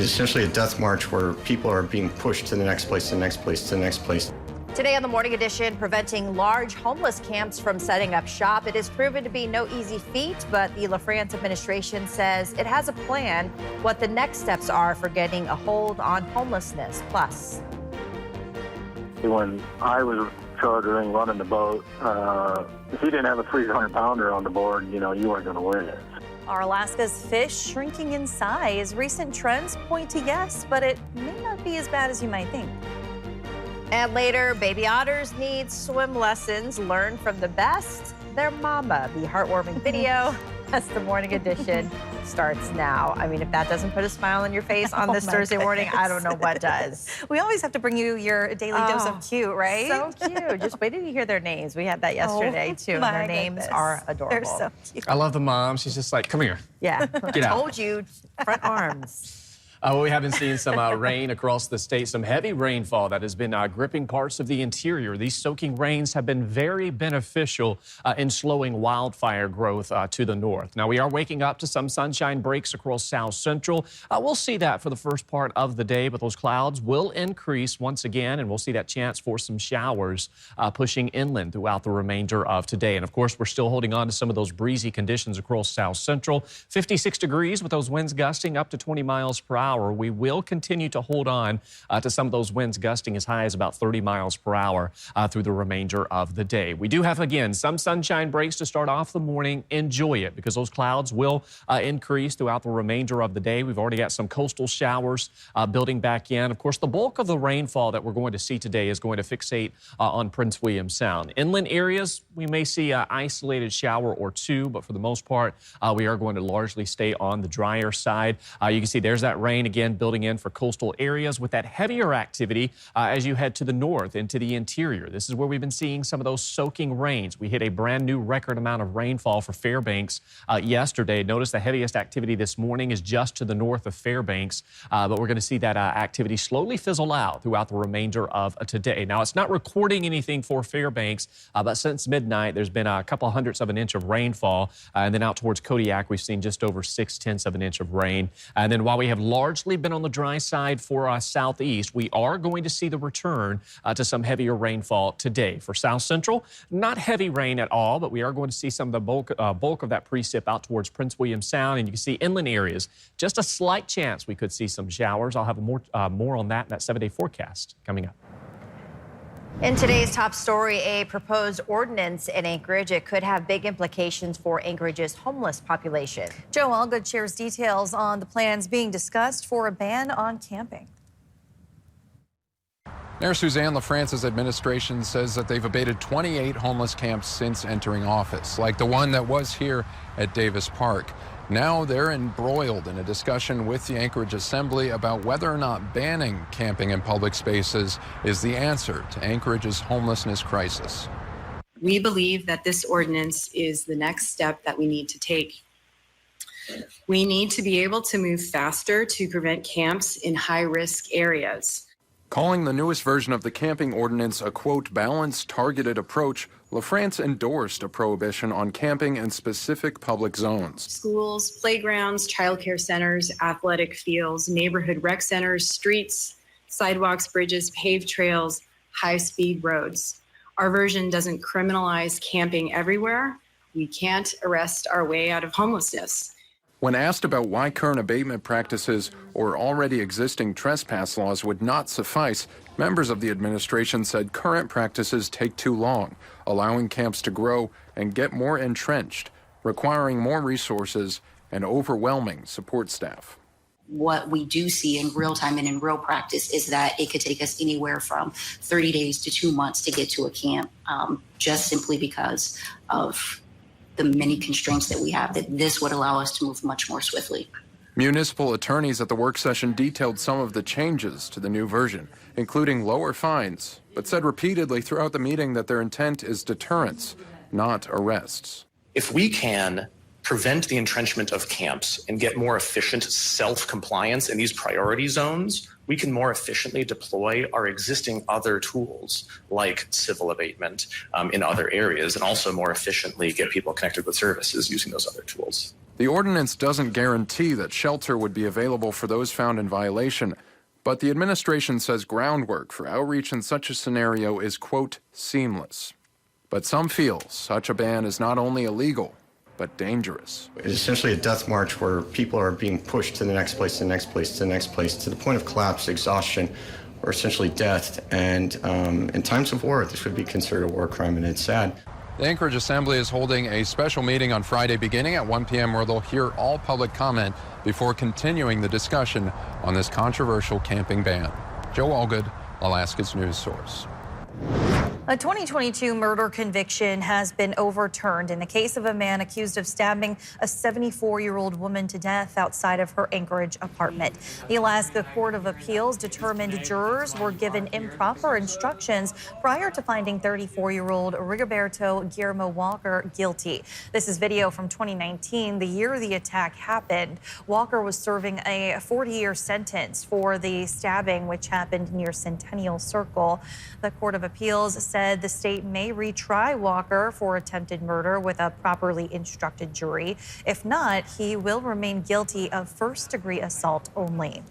essentially a death march where people are being pushed to the next place, to the next place, to the next place. Today on the Morning Edition, preventing large homeless camps from setting up shop. It has proven to be no easy feat, but the LaFrance administration says it has a plan what the next steps are for getting a hold on homelessness. Plus, when I was chartering, running the boat, if you didn't have a 300-pounder on the board, you weren't going to win it. Are Alaska's fish shrinking in size? Recent trends point to yes, but it may not be as bad as you might think. and later, baby otters need swim lessons. Learn from the best, their mama. The heartwarming video as the Morning Edition starts now. I mean, if that doesn't put a smile on your face on this Thursday morning, I don't know what does. We always have to bring you your daily dose of cute, right? So cute. Just wait till you hear their names. We had that yesterday, too. Their names are adorable. They're so cute. I love the mom. She's just like, come here. Yeah. Get out. Told you, front arms. We haven't seen some rain across the state, some heavy rainfall that has been gripping parts of the interior. These soaking rains have been very beneficial in slowing wildfire growth to the north. Now, we are waking up to some sunshine breaks across South Central. We'll see that for the first part of the day, but those clouds will increase once again, and we'll see that chance for some showers pushing inland throughout the remainder of today. And, of course, we're still holding on to some of those breezy conditions across South Central. 56 degrees with those winds gusting up to 20 miles per hour. We will continue to hold on to some of those winds gusting as high as about 30 miles per hour through the remainder of the day. We do have, again, some sunshine breaks to start off the morning. Enjoy it because those clouds will increase throughout the remainder of the day. We've already got some coastal showers building back in. Of course, the bulk of the rainfall that we're going to see today is going to fixate on Prince William Sound. Inland areas, we may see an isolated shower or two, but for the most part, we are going to largely stay on the drier side. You can see there's that rain again building in for coastal areas with that heavier activity as you head to the north into the interior. This is where we've been seeing some of those soaking rains. We hit a brand new record amount of rainfall for Fairbanks yesterday. Notice the heaviest activity this morning is just to the north of Fairbanks, but we're going to see that activity slowly fizzle out throughout the remainder of today. Now, it's not recording anything for Fairbanks, but since midnight, there's been a couple hundredths of an inch of rainfall, and then out towards Kodiak, we've seen just over 6/10 of an inch of rain. And then while we have largely been on the dry side for southeast, we are going to see the return to some heavier rainfall today. For South Central, not heavy rain at all, but we are going to see some of the bulk of that precip out towards Prince William Sound, and you can see inland areas. Just a slight chance we could see some showers. I'll have more on that in that 7-day forecast coming up. In today's top story, a proposed ordinance in Anchorage. It could have big implications for Anchorage's homeless population. Joe Allgood shares details on the plans being discussed for a ban on camping. Mayor Suzanne LaFrance's administration says that they've abated 28 homeless camps since entering office, like the one that was here at Davis Park. Now they're embroiled in a discussion with the Anchorage Assembly about whether or not banning camping in public spaces is the answer to Anchorage's homelessness crisis. We believe that this ordinance is the next step that we need to take. We need to be able to move faster to prevent camps in high-risk areas. Calling the newest version of the camping ordinance a, quote, balanced, targeted approach, LaFrance endorsed a prohibition on camping in specific public zones. Schools, playgrounds, childcare centers, athletic fields, neighborhood rec centers, streets, sidewalks, bridges, paved trails, high-speed roads. Our version doesn't criminalize camping everywhere. We can't arrest our way out of homelessness. When asked about why current abatement practices or already existing trespass laws would not suffice, members of the administration said current practices take too long, allowing camps to grow and get more entrenched, requiring more resources and overwhelming support staff. What we do see in real time and in real practice is that it could take us anywhere from 30 days to 2 months to get to a camp, just simply because of the many constraints that we have, that this would allow us to move much more swiftly. Municipal attorneys at the work session detailed some of the changes to the new version, including lower fines, but said repeatedly throughout the meeting that their intent is deterrence, not arrests. If we can prevent the entrenchment of camps and get more efficient self-compliance in these priority zones, we can more efficiently deploy our existing other tools like civil abatement in other areas, and also more efficiently get people connected with services using those other tools. The ordinance doesn't guarantee that shelter would be available for those found in violation, but the administration says groundwork for outreach in such a scenario is, quote, seamless. But some feel such a ban is not only illegal, but dangerous. It's essentially a death march where people are being pushed to the next place, to the next place, to the next place, to the point of collapse, exhaustion, or essentially death. And in times of war, this would be considered a war crime, and it's sad. The Anchorage Assembly is holding a special meeting on Friday beginning at 1 p.m. where they'll hear all public comment before continuing the discussion on this controversial camping ban. Joe Allgood, Alaska's news source. A 2022 murder conviction has been overturned in the case of a man accused of stabbing a 74-year-old woman to death outside of her Anchorage apartment. The Alaska Court of Appeals determined jurors were given improper instructions prior to finding 34-year-old Rigoberto Guillermo Walker guilty. This is video from 2019, the year the attack happened. Walker was serving a 40-year sentence for the stabbing, which happened near Centennial Circle. The Court of Appeals said the state may retry Walker for attempted murder with a properly instructed jury. If not, he will remain guilty of first-degree assault only.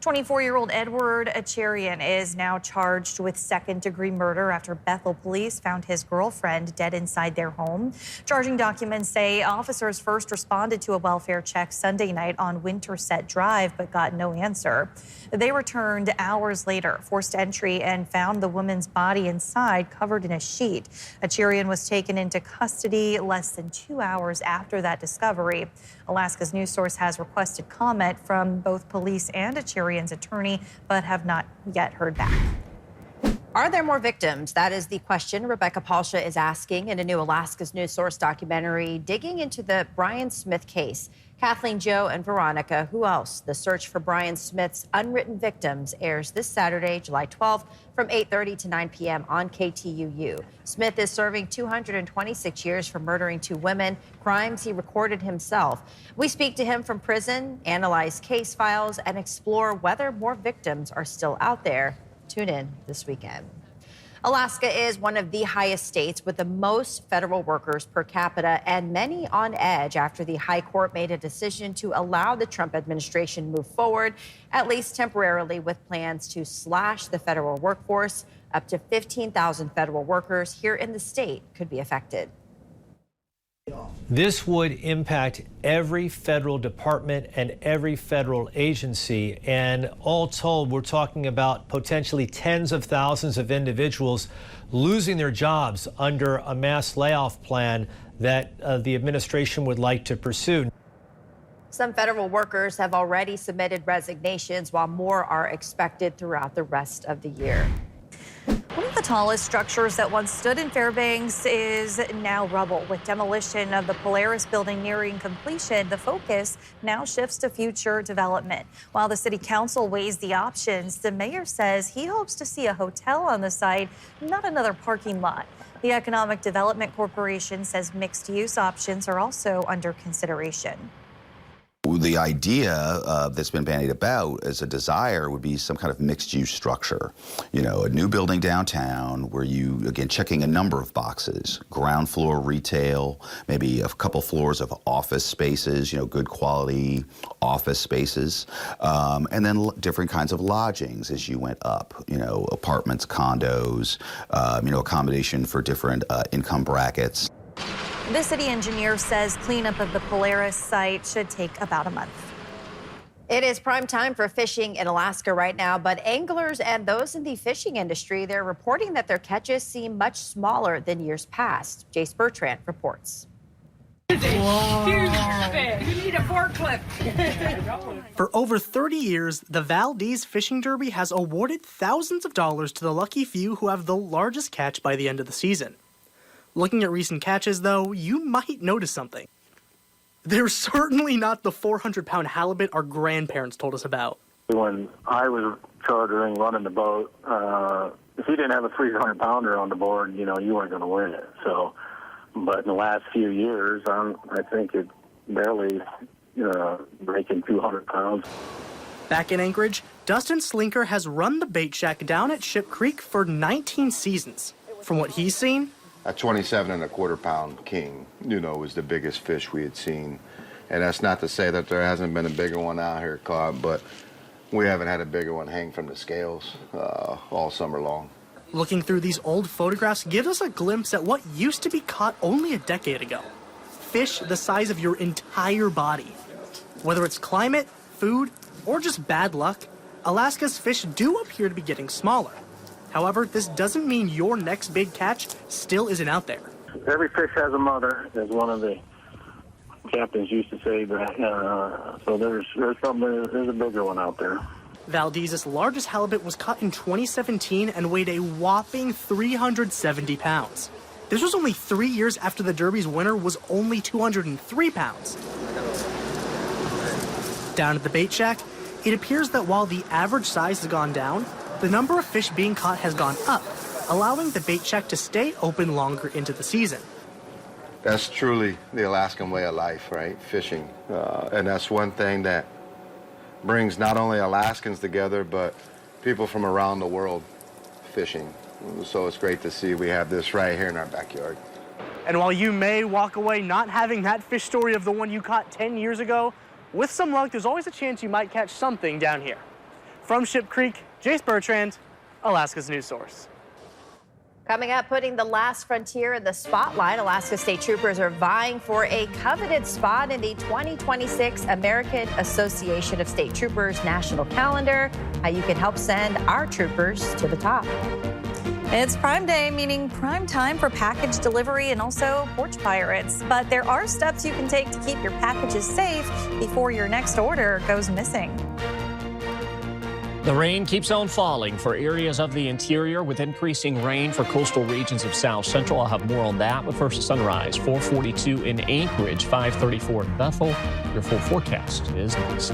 24-year-old Edward Acharian is now charged with second-degree murder after Bethel police found his girlfriend dead inside their home. Charging documents say officers first responded to a welfare check Sunday night on Winterset Drive but got no answer. They returned hours later, forced entry, and found the woman's body inside covered in a sheet. Acharian was taken into custody less than 2 hours after that discovery. Alaska's news source has requested comment from both police and Acharian's attorney, but have not yet heard back. Are there more victims? That is the question Rebecca Palsha is asking in a new Alaska's News Source documentary digging into the Brian Smith case. Kathleen, Joe, and Veronica, who else? The search for Brian Smith's unwritten victims airs this Saturday, July 12th from 8:30 to 9 p.m. on KTUU. Smith is serving 226 years for murdering 2 women, crimes he recorded himself. We speak to him from prison, analyze case files, and explore whether more victims are still out there. Tune in this weekend. Alaska is one of the highest states with the most federal workers per capita, and many on edge after the High Court made a decision to allow the Trump administration move forward, at least temporarily, with plans to slash the federal workforce. Up to 15,000 federal workers here in the state could be affected. This would impact every federal department and every federal agency. And all told, we're talking about potentially tens of thousands of individuals losing their jobs under a mass layoff plan that the administration would like to pursue. Some federal workers have already submitted resignations, while more are expected throughout the rest of the year. One of the tallest structures that once stood in Fairbanks is now rubble. With demolition of the Polaris building nearing completion, the focus now shifts to future development. While the city council weighs the options, the mayor says he hopes to see a hotel on the site, not another parking lot. The Economic Development Corporation says mixed-use options are also under consideration. The idea that's been bandied about as a desire would be some kind of mixed-use structure. You know, a new building downtown where you, again, checking a number of boxes. Ground floor retail, maybe a couple floors of office spaces, you know, good quality office spaces. And then different kinds of lodgings as you went up. You know, apartments, condos, you know, accommodation for different income brackets. The city engineer says cleanup of the Polaris site should take about a month. It is prime time for fishing in Alaska right now, but anglers and those in the fishing industry, they're reporting that their catches seem much smaller than years past. Jace Bertrand reports. Huge fish. You need a forklift. For over 30 years, the Valdez Fishing Derby has awarded thousands of dollars to the lucky few who have the largest catch by the end of the season. Looking at recent catches, though, you might notice something. They're certainly not the 400-pound halibut our grandparents told us about. When I was chartering, running the boat, if you didn't have a 300-pounder on the board, you know, you weren't going to win it. So, but in the last few years, I think it barely breaking 200 pounds. Back in Anchorage, Dustin Slinker has run the bait shack down at Ship Creek for 19 seasons. From what he's seen, a 27 1/4 pound king, you know, was the biggest fish we had seen. And that's not to say that there hasn't been a bigger one out here caught, but we haven't had a bigger one hang from the scales all summer long. Looking through these old photographs gives us a glimpse at what used to be caught only a decade ago. Fish the size of your entire body. Whether it's climate, food, or just bad luck, Alaska's fish do appear to be getting smaller. However, this doesn't mean your next big catch still isn't out there. Every fish has a mother, as one of the captains used to say. But so there's a bigger one out there. Valdez's largest halibut was caught in 2017 and weighed a whopping 370 pounds. This was only 3 years after the Derby's winner was only 203 pounds. Down at the bait shack, it appears that while the average size has gone down, the number of fish being caught has gone up, allowing the bait shack to stay open longer into the season. That's truly the Alaskan way of life, right? Fishing. And that's one thing that brings not only Alaskans together, but people from around the world fishing. So it's great to see we have this right here in our backyard. And while you may walk away not having that fish story of the one you caught 10 years ago, with some luck, there's always a chance you might catch something down here. From Ship Creek, Jace Bertrand, Alaska's news source. Coming up, putting the last frontier in the spotlight, Alaska State Troopers are vying for a coveted spot in the 2026 American Association of State Troopers National Calendar. How you can help send our troopers to the top. It's Prime Day, meaning prime time for package delivery and also porch pirates. But there are steps you can take to keep your packages safe before your next order goes missing. The rain keeps on falling for areas of the interior with increasing rain for coastal regions of South Central. I'll have more on that. But first, sunrise, 4:42 in Anchorage, 5:34 in Bethel. Your full forecast is next.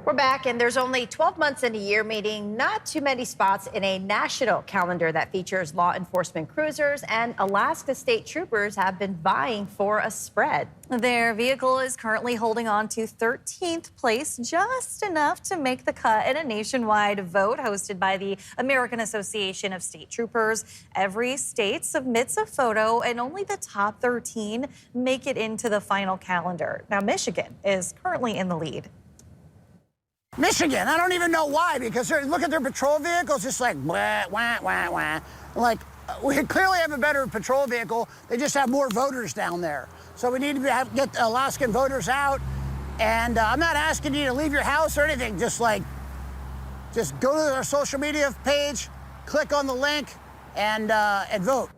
We're back, and there's only 12 months in a year, meaning not too many spots in a national calendar that features law enforcement cruisers, and Alaska State Troopers have been vying for a spread. Their vehicle is currently holding on to 13th place, just enough to make the cut in a nationwide vote hosted by the American Association of State Troopers. Every state submits a photo, and only the top 13 make it into the final calendar. Now, Michigan is currently in the lead. Michigan, I don't even know why, because look at their patrol vehicles, just like wah, wah, wah, wah. Like, we clearly have a better patrol vehicle. They just have more voters down there. So we need to get the Alaskan voters out. And I'm not asking you to leave your house or anything. Just go to our social media page, click on the link, and vote.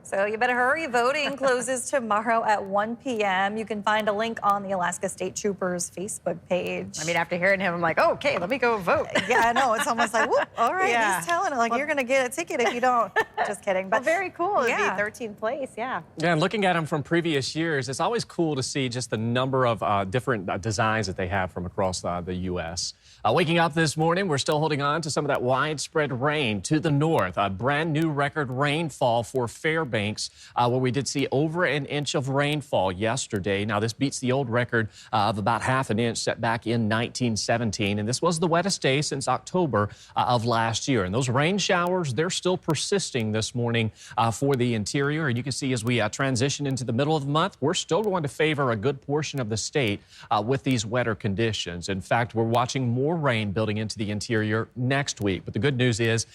So you better hurry. Voting closes tomorrow at 1 p.m. You can find a link on the Alaska State Troopers Facebook page. I mean, after hearing him, I'm like, oh, okay, let me go vote. Yeah, I know. It's almost like, whoop, all right, Yeah. he's telling it like you're going to get a ticket if you don't. Just kidding. But Well, very cool. It'd Yeah. be 13th place, yeah. Yeah, and looking at them from previous years, it's always cool to see just the number of different designs that they have from across the U.S. Waking up this morning, we're still holding on to some of that widespread rain to the north. A brand new record rainfall for Fairbanks, where we did see over an inch of rainfall yesterday. Now, this beats the old record of about half an inch set back in 1917. And this was the wettest day since October of last year. And those rain showers, they're still persisting this morning for the interior. And you can see as we transition into the middle of the month, we're still going to favor a good portion of the state with these wetter conditions. In fact, we're watching more rain building into the interior next week. But the good news is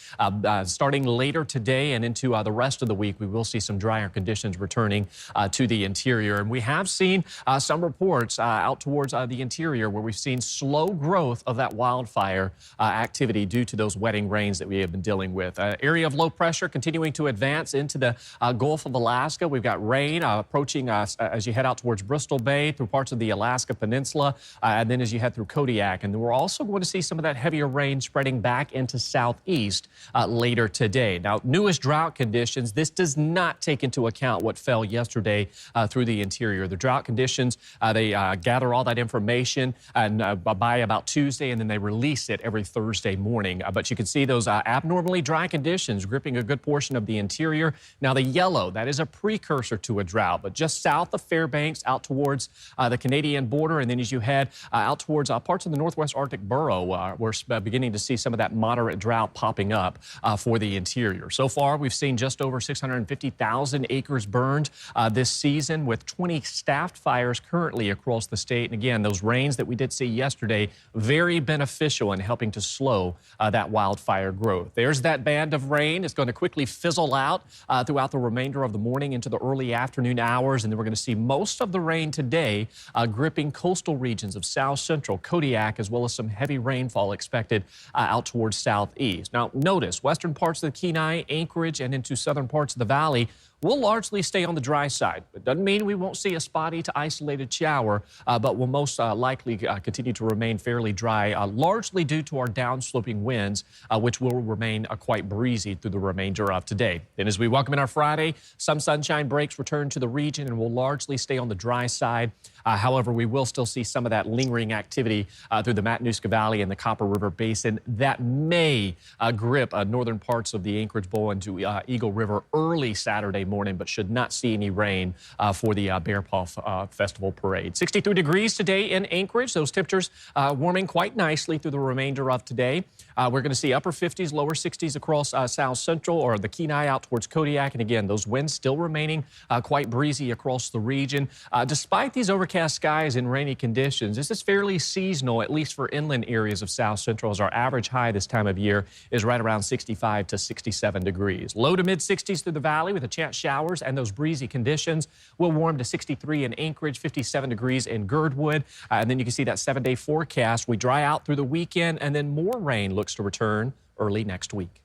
starting later today and into the rest of the week, we will see some drier conditions returning to the interior. And we have seen some reports out towards the interior where we've seen slow growth of that wildfire activity due to those wetting rains that we have been dealing with. Area of low pressure continuing to advance into the Gulf of Alaska. We've got rain approaching as you head out towards Bristol Bay through parts of the Alaska Peninsula, and then as you head through Kodiak. And then we're also going to see some of that heavier rain spreading back into southeast later today. Now, newest drought conditions, this does not take into account what fell yesterday through the interior. The drought conditions, they gather all that information and by about Tuesday, and then they release it every Thursday morning. But you can see those abnormally dry conditions gripping a good portion of the interior. Now, the yellow, that is a precursor to a drought, but just south of Fairbanks, out towards the Canadian border, and then as you head out towards parts of the Northwest Arctic Borough, we're beginning to see some of that moderate drought popping up for the interior. So far, we've seen just over 650 50,000 acres burned this season, with 20 staffed fires currently across the state. And again, those rains that we did see yesterday, very beneficial in helping to slow that wildfire growth. There's that band of rain. It's going to quickly fizzle out throughout the remainder of the morning into the early afternoon hours. And then we're going to see most of the rain today gripping coastal regions of South Central, Kodiak, as well as some heavy rainfall expected out towards southeast. Now, notice western parts of the Kenai, Anchorage, and into southern parts of the valley will largely stay on the dry side. It doesn't mean we won't see a spotty to isolated shower, but will most likely continue to remain fairly dry, largely due to our downslope winds, which will remain quite breezy through the remainder of today. Then as we welcome in our Friday, some sunshine breaks return to the region and will largely stay on the dry side. However, we will still see some of that lingering activity through the Matanuska Valley and the Copper River Basin that may grip northern parts of the Anchorage Bowl into Eagle River early Saturday morning, but should not see any rain for the Bear Paw Festival Parade. 63 degrees today in Anchorage. Those temperatures warming quite nicely through the remainder of today. We're going to see upper 50s, lower 60s across South Central or the Kenai out towards Kodiak. And again, those winds still remaining quite breezy across the region. Despite these overcast skies and rainy conditions, this is fairly seasonal, at least for inland areas of South Central, as our average high this time of year is right around 65 to 67 degrees. Low to mid 60s through the valley with a chance showers, and those breezy conditions will warm to 63 in Anchorage, 57 degrees in Girdwood. And then you can see that 7-day forecast. We dry out through the weekend, and then more rain looks to return early next week.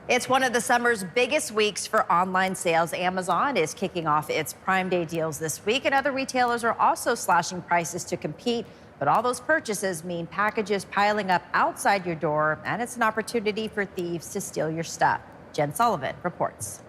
It's one of the summer's biggest weeks for online sales. Amazon is kicking off its Prime Day deals this week, and other retailers are also slashing prices to compete. But all those purchases mean packages piling up outside your door, and it's an opportunity for thieves to steal your stuff. Jen Sullivan reports.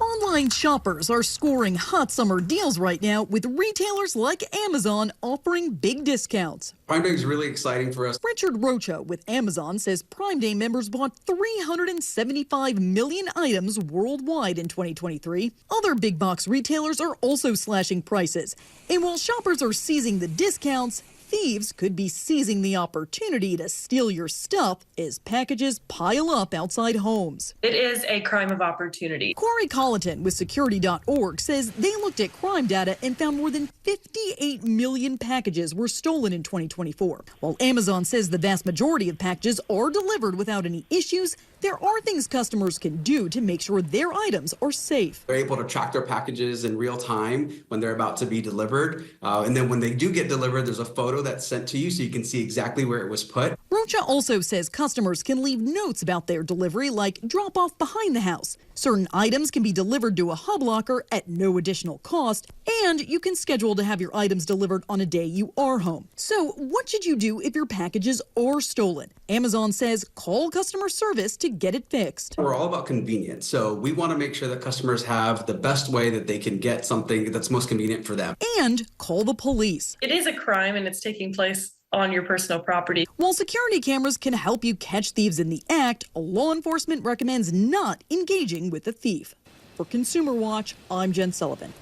Online shoppers are scoring hot summer deals right now, with retailers like Amazon offering big discounts. Prime Day is really exciting for us. Richard Rocha with Amazon says Prime Day members bought 375 million items worldwide in 2023. Other big box retailers are also slashing prices. And while shoppers are seizing the discounts, thieves could be seizing the opportunity to steal your stuff as packages pile up outside homes. It is a crime of opportunity. Corey Colleton with Security.org says they looked at crime data and found more than 58 million packages were stolen in 2024. While Amazon says the vast majority of packages are delivered without any issues, there are things customers can do to make sure their items are safe. They're able to track their packages in real time when they're about to be delivered. And then when they do get delivered, there's a photo that's sent to you so you can see exactly where it was put. Rocha also says customers can leave notes about their delivery, like drop off behind the house. Certain items can be delivered to a hub locker at no additional cost, and you can schedule to have your items delivered on a day you are home. So what should you do if your packages are stolen? Amazon says call customer service to get it fixed. We're all about convenience, so we want to make sure that customers have the best way that they can get something that's most convenient for them. And call the police. It is a crime and it's taking place on your personal property. While security cameras can help you catch thieves in the act, law enforcement recommends not engaging with a thief. For Consumer Watch, I'm Jen Sullivan.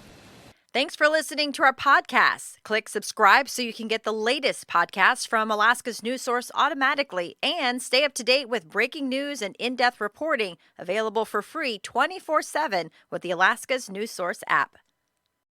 Thanks for listening to our podcast. Click subscribe so you can get the latest podcasts from Alaska's news source automatically, and stay up to date with breaking news and in-depth reporting available for free 24/7 with the Alaska's News Source app.